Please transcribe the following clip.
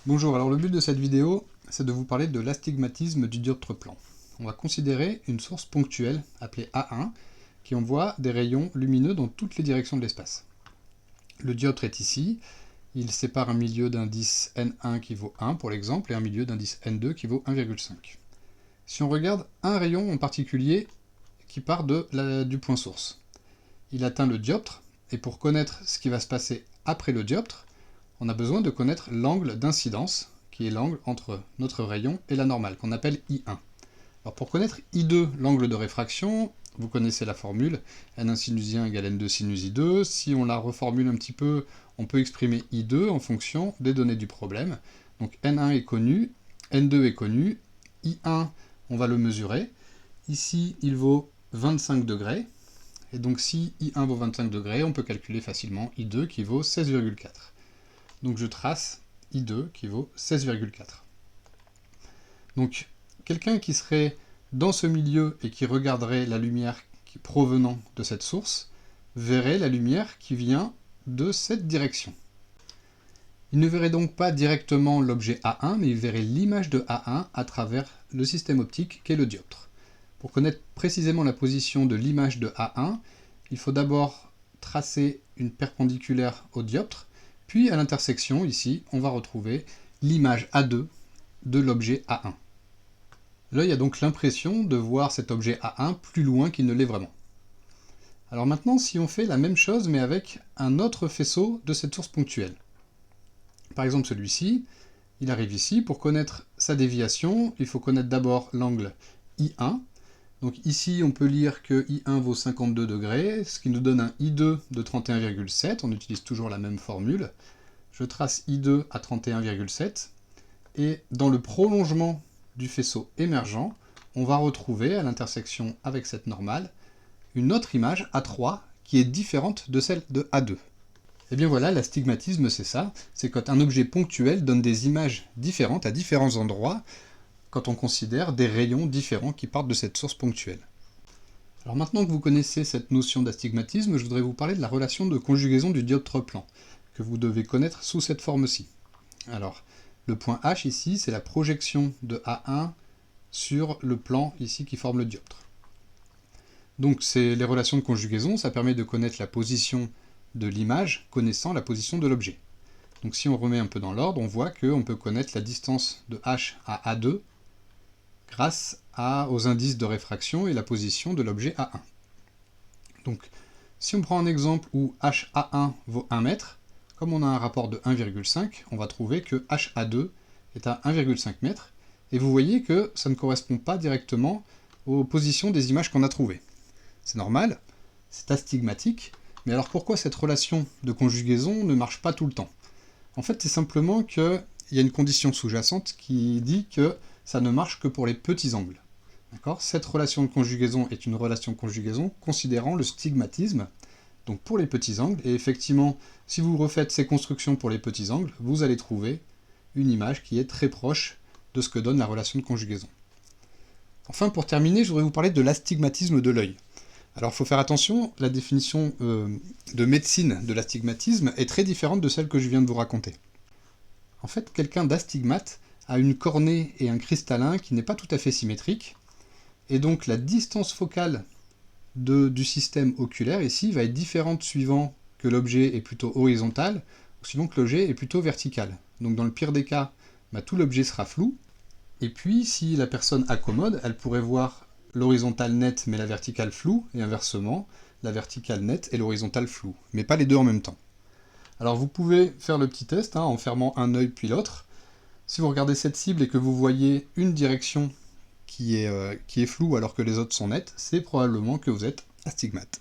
Bonjour, alors le but de cette vidéo, c'est de vous parler de l'astigmatisme du dioptre plan. On va considérer une source ponctuelle, appelée A1, qui envoie des rayons lumineux dans toutes les directions de l'espace. Le dioptre est ici, il sépare un milieu d'indice N1 qui vaut 1 pour l'exemple, et un milieu d'indice N2 qui vaut 1,5. Si on regarde un rayon en particulier qui part du point source, il atteint le dioptre, et pour connaître ce qui va se passer après le dioptre, on a besoin de connaître l'angle d'incidence, qui est l'angle entre notre rayon et la normale, qu'on appelle I1. Alors pour connaître I2, l'angle de réfraction, vous connaissez la formule, N1 sinusien égale N2 sinus I2. Si on la reformule un petit peu, on peut exprimer I2 en fonction des données du problème. Donc N1 est connu, N2 est connu, I1, on va le mesurer. Ici, il vaut 25 degrés. Et donc si I1 vaut 25 degrés, on peut calculer facilement I2 qui vaut 16,4. Donc je trace I2 qui vaut 16,4. Donc quelqu'un qui serait dans ce milieu et qui regarderait la lumière provenant de cette source verrait la lumière qui vient de cette direction. Il ne verrait donc pas directement l'objet A1, mais il verrait l'image de A1 à travers le système optique qu'est le dioptre. Pour connaître précisément la position de l'image de A1, il faut d'abord tracer une perpendiculaire au dioptre, puis à l'intersection, ici, on va retrouver l'image A2 de l'objet A1. L'œil a donc l'impression de voir cet objet A1 plus loin qu'il ne l'est vraiment. Alors maintenant, si on fait la même chose, mais avec un autre faisceau de cette source ponctuelle. Par exemple celui-ci, il arrive ici. Pour connaître sa déviation, il faut connaître d'abord l'angle I1. Donc ici, on peut lire que I1 vaut 52 degrés, ce qui nous donne un I2 de 31,7. On utilise toujours la même formule. Je trace I2 à 31,7. Et dans le prolongement du faisceau émergent, on va retrouver, à l'intersection avec cette normale, une autre image, A3, qui est différente de celle de A2. Et bien voilà, l'astigmatisme, c'est ça. C'est quand un objet ponctuel donne des images différentes à différents endroits, quand on considère des rayons différents qui partent de cette source ponctuelle. Alors maintenant que vous connaissez cette notion d'astigmatisme, je voudrais vous parler de la relation de conjugaison du dioptre plan, que vous devez connaître sous cette forme-ci. Alors, le point H ici, c'est la projection de A1 sur le plan ici qui forme le dioptre. Donc c'est les relations de conjugaison, ça permet de connaître la position de l'image connaissant la position de l'objet. Donc si on remet un peu dans l'ordre, on voit qu'on peut connaître la distance de H à A2 grâce aux indices de réfraction et la position de l'objet A1. Donc, si on prend un exemple où HA1 vaut 1 mètre, comme on a un rapport de 1,5, on va trouver que HA2 est à 1,5 mètre, et vous voyez que ça ne correspond pas directement aux positions des images qu'on a trouvées. C'est normal, c'est astigmatique, mais alors pourquoi cette relation de conjugaison ne marche pas tout le temps? En fait, c'est simplement qu'il y a une condition sous-jacente qui dit que ça ne marche que pour les petits angles. Cette relation de conjugaison est une relation de conjugaison considérant le stigmatisme, donc pour les petits angles, et effectivement, si vous refaites ces constructions pour les petits angles, vous allez trouver une image qui est très proche de ce que donne la relation de conjugaison. Enfin, pour terminer, je voudrais vous parler de l'astigmatisme de l'œil. Alors, il faut faire attention, la définition de médecine de l'astigmatisme est très différente de celle que je viens de vous raconter. En fait, quelqu'un d'astigmate a une cornée et un cristallin qui n'est pas tout à fait symétrique, et donc la distance focale du système oculaire ici va être différente suivant que l'objet est plutôt horizontal, ou suivant que l'objet est plutôt vertical. Donc dans le pire des cas, tout l'objet sera flou, et puis si la personne accommode, elle pourrait voir l'horizontale nette mais la verticale floue, et inversement, la verticale nette et l'horizontale floue, mais pas les deux en même temps. Alors vous pouvez faire le petit test en fermant un œil puis l'autre. Si vous regardez cette cible et que vous voyez une direction qui est floue alors que les autres sont nettes, c'est probablement que vous êtes astigmate.